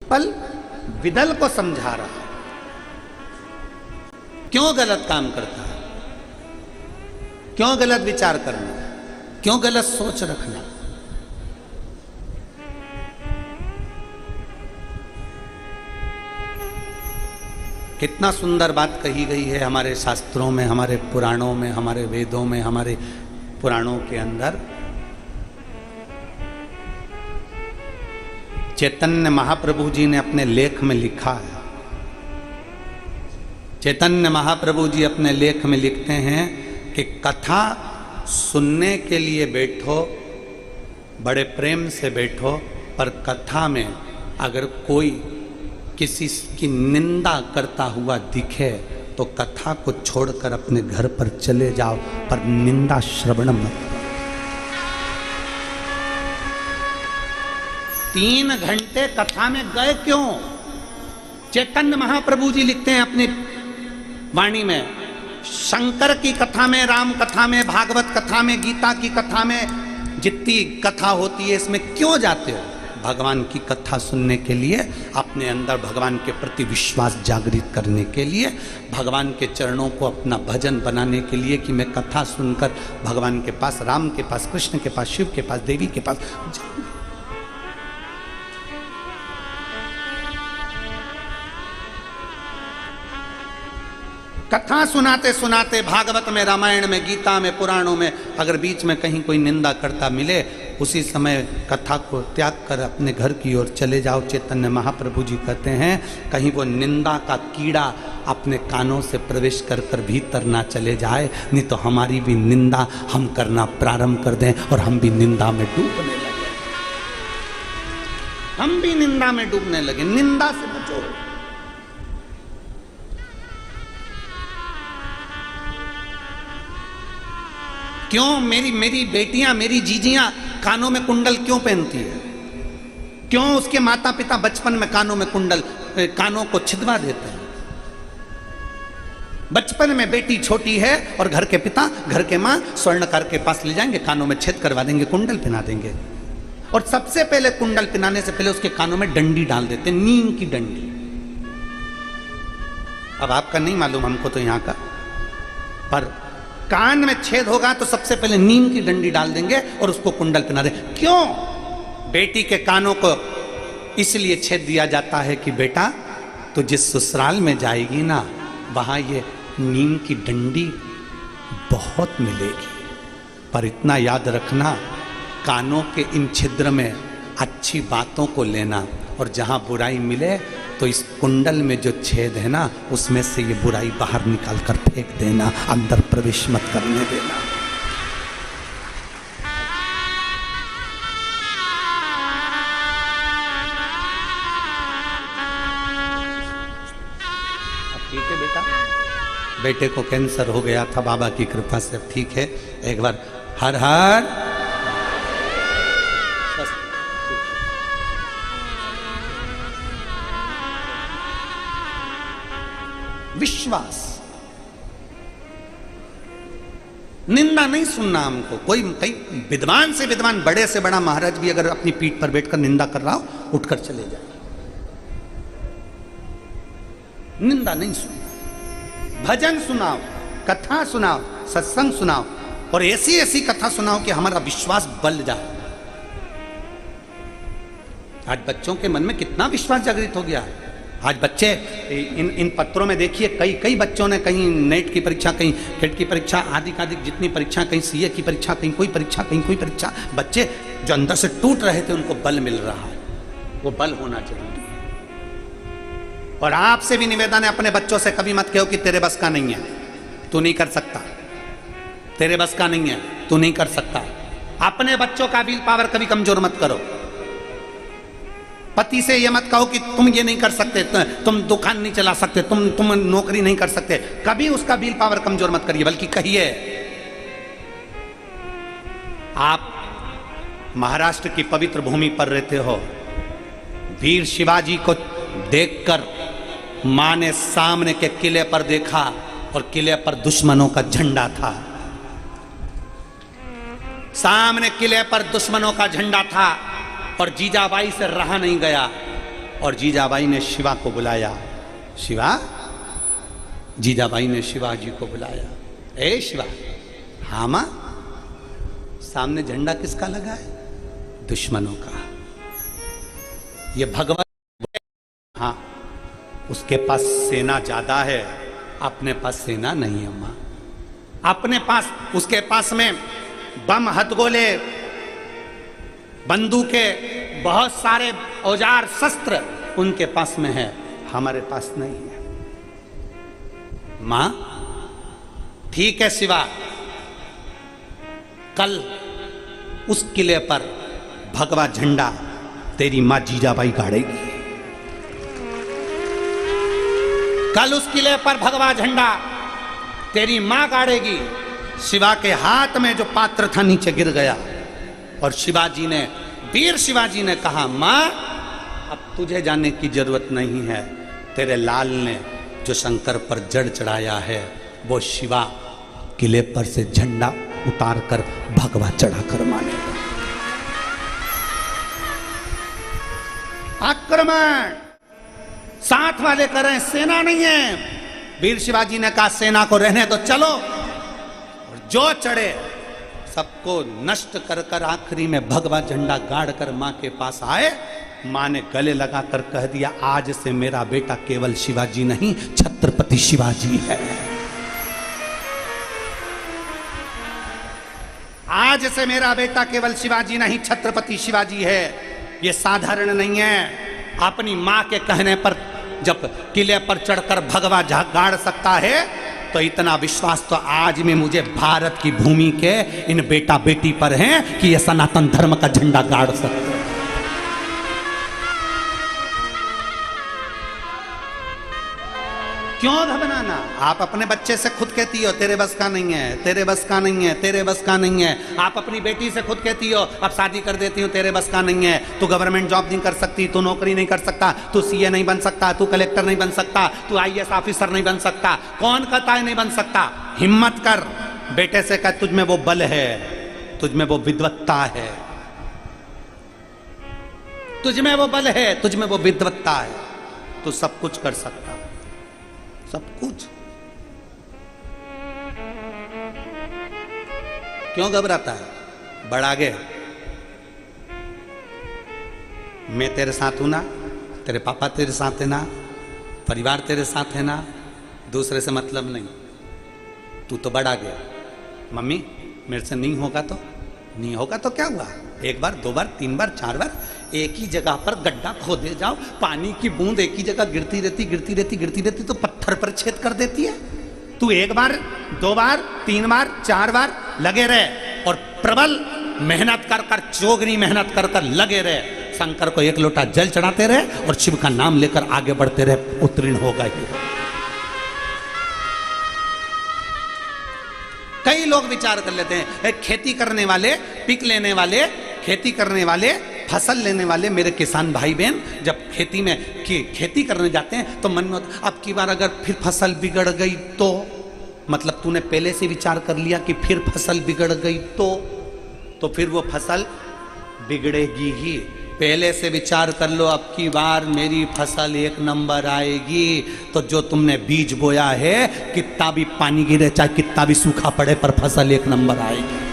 पल विदल को समझा रहा क्यों गलत काम करता है, क्यों गलत विचार करना, क्यों गलत सोच रखना। कितना सुंदर बात कही गई है हमारे शास्त्रों में, हमारे पुराणों में, हमारे वेदों में, हमारे पुराणों के अंदर। चैतन्य महाप्रभु जी ने अपने लेख में लिखा है, चैतन्य महाप्रभु जी अपने लेख में लिखते हैं कि कथा सुनने के लिए बैठो, बड़े प्रेम से बैठो, पर कथा में अगर कोई किसी की निंदा करता हुआ दिखे तो कथा को छोड़कर अपने घर पर चले जाओ, पर निंदा श्रवण मत। 3 घंटे कथा में गए क्यों? चैतन्य महाप्रभु जी लिखते हैं अपनी वाणी में, शंकर की कथा में, राम कथा में, भागवत कथा में, गीता की कथा में, जितनी कथा होती है इसमें क्यों जाते हो? भगवान की कथा सुनने के लिए, अपने अंदर भगवान के प्रति विश्वास जागृत करने के लिए, भगवान के चरणों को अपना भजन बनाने के लिए कि मैं कथा सुनकर भगवान के पास, राम के पास, कृष्ण के पास, शिव के पास, देवी के पास। कथा सुनाते सुनाते भागवत में, रामायण में, गीता में, पुराणों में अगर बीच में कहीं कोई निंदा करता मिले, उसी समय कथा को त्याग कर अपने घर की ओर चले जाओ। चैतन्य महाप्रभु जी कहते हैं कहीं वो निंदा का कीड़ा अपने कानों से प्रवेश कर कर भीतर ना चले जाए, नहीं तो हमारी भी निंदा हम करना प्रारंभ कर दें और हम भी निंदा में डूबने लगे, हम भी निंदा में डूबने लगे। निंदा से बचो। क्यों मेरी बेटियां, मेरी जीजियां कानों में कुंडल क्यों पहनती है? क्यों उसके माता पिता बचपन में कानों में कुंडल, कानों को छिदवा देते हैं? बचपन में बेटी छोटी है और घर के पिता, घर के मां स्वर्णकार के पास ले जाएंगे, कानों में छेद करवा देंगे, कुंडल पहना देंगे। और सबसे पहले कुंडल पहनाने से पहले उसके कानों में डंडी डाल देते, नीम की डंडी। अब आपका नहीं मालूम हमको तो यहां का, पर कान में छेद होगा तो सबसे पहले नीम की डंडी डाल देंगे और उसको कुंडल पहना देंगे। क्यों? बेटी के कानों को इसलिए छेद दिया जाता है कि बेटा तो जिस ससुराल में जाएगी ना, वहां ये नीम की डंडी बहुत मिलेगी। पर इतना याद रखना, कानों के इन छिद्र में अच्छी बातों को लेना, और जहां बुराई मिले तो इस कुंडल में जो छेद है ना, उसमें से ये बुराई बाहर निकाल कर फेंक देना, अंदर प्रवेश मत करने देना। अब ठीक है बेटा? बेटे को कैंसर हो गया था, बाबा की कृपा से अब ठीक है। एक बार हर हर विश्वास, निंदा नहीं सुनना हमको। कोई कई विद्वान से विद्वान, बड़े से बड़ा महाराज भी अगर अपनी पीठ पर बैठकर निंदा कर रहा हो, उठकर चले जाए। निंदा नहीं सुनना, भजन सुनाओ, कथा सुनाओ, सत्संग सुनाओ, और ऐसी ऐसी कथा सुनाओ कि हमारा विश्वास बल जाए। आज बच्चों के मन में कितना विश्वास जागृत हो गया है। आज बच्चे इन पत्रों में देखिए, कई बच्चों ने कहीं नेट की परीक्षा, कहीं टेट की परीक्षा, आदि जितनी परीक्षा, कहीं सीए की परीक्षा, कहीं कोई परीक्षा, कहीं कोई परीक्षा। बच्चे जो अंदर से टूट रहे थे उनको बल मिल रहा है। वो बल होना चाहिए। और आपसे भी निवेदन है, अपने बच्चों से कभी मत कहो कि तेरे बस का नहीं है, तू नहीं कर सकता, तेरे बस का नहीं है, तू नहीं कर सकता। अपने बच्चों का विल पावर कभी कमजोर मत करो। पति से ये मत कहो कि तुम ये नहीं कर सकते, तुम दुकान नहीं चला सकते, तुम नौकरी नहीं कर सकते। कभी उसका विल पावर कमजोर मत करिए, बल्कि कहिए। आप महाराष्ट्र की पवित्र भूमि पर रहते हो, वीर शिवाजी को देखकर मां ने सामने के किले पर देखा और किले पर दुश्मनों का झंडा था। सामने किले पर दुश्मनों का झंडा था और जीजाबाई से रहा नहीं गया। और जीजाबाई ने शिवा को बुलाया। शिवा, जीजाबाई ने शिवाजी को बुलाया। ए शिवा। हाँ मां। सामने झंडा किसका लगा है? दुश्मनों का। ये भगवान, हाँ, उसके पास सेना ज्यादा है, अपने पास सेना नहीं है मां। अपने पास, उसके पास में बम, हथगोले, बंदूकें, बहुत सारे औजार, शस्त्र उनके पास में है, हमारे पास नहीं है। मां, ठीक है शिवा, कल उस किले पर भगवा झंडा तेरी मां जीजाबाई गाड़ेगी। कल उस किले पर भगवा झंडा तेरी मां गाड़ेगी। शिवा के हाथ में जो पात्र था नीचे गिर गया और शिवाजी ने, वीर शिवाजी ने कहा, मां अब तुझे जाने की जरूरत नहीं है, तेरे लाल ने जो शंकर पर जड़ चढ़ाया है वो शिवा किले पर से झंडा उतार कर भगवा चढ़ाकर मानेगा। आक्रमण साथ वाले कर रहे हैं, सेना नहीं है। वीर शिवाजी ने कहा सेना को रहने दो, चलो। और जो चढ़े सबको नष्ट कर कर आखिरी में भगवा झंडा गाड़ कर मां के पास आए। मां ने गले लगाकर कह दिया, आज से मेरा बेटा केवल शिवाजी नहीं, छत्रपति शिवाजी है। आज से मेरा बेटा केवल शिवाजी नहीं, छत्रपति शिवाजी है। ये साधारण नहीं है। अपनी मां के कहने पर जब किले पर चढ़कर भगवा गाड़ सकता है तो इतना विश्वास तो आज में मुझे भारत की भूमि के इन बेटा बेटी पर है कि ये सनातन धर्म का झंडा गाड़ सकते हैं। क्यों घबराना? आप अपने बच्चे से खुद कहती हो तेरे बस का नहीं है, तेरे बस का नहीं है, तेरे बस का नहीं है। आप अपनी बेटी से खुद कहती हो अब शादी कर देती हूँ, तेरे बस का नहीं है, तू गवर्नमेंट जॉब नहीं कर सकती, तू नौकरी नहीं कर सकता, तू सीए नहीं बन सकता, तू कलेक्टर नहीं बन सकता, तू आईएएस ऑफिसर नहीं बन सकता। कौन कहता है नहीं बन सकता? हिम्मत कर, बेटे से कह तुझ में वो बल है, तुझ में वो विद्वत्ता है, तुझ में वो बल है, तुझ में वो विद्वत्ता है, तू सब कुछ कर सकता, सब कुछ। क्यों घबराता है? बढ़ आगे। मैं तेरे साथ हूं ना, तेरे पापा तेरे साथ है ना, परिवार तेरे साथ है ना, दूसरे से मतलब नहीं। तू तो बढ़ गया। मम्मी मेरे से नहीं होगा तो नहीं होगा तो क्या हुआ? एक बार, दो बार, तीन बार, चार बार एक ही जगह पर गड्ढा खोदे जाओ, पानी की बूंद एक ही जगह गिरती रहती गिरती रहती गिरती रहती तो पत्थर पर छेद कर देती है। तू एक बार, दो बार, तीन बार, चार बार लगे रहे और प्रबल मेहनत कर कर, चोगनी मेहनत कर कर लगे रहे। शंकर को एक लोटा जल चढ़ाते रहे और शिव का नाम लेकर आगे बढ़ते रहे, उत्तीर्ण होगा ही। कई लोग विचार कर लेते हैं खेती करने वाले, पिक लेने वाले, खेती करने वाले, फसल लेने वाले मेरे किसान भाई बहन जब खेती में खेती करने जाते हैं तो मन में अब की बार अगर फिर फसल बिगड़ गई तो, मतलब तूने पहले से विचार कर लिया कि फिर फसल बिगड़ गई तो फिर वो फसल बिगड़ेगी ही। पहले से विचार कर लो अब की बार मेरी फसल एक नंबर आएगी तो जो तुमने बीज बोया है, कितना भी पानी गिरे चाहे कितना भी सूखा पड़े पर फसल एक नंबर आएगी।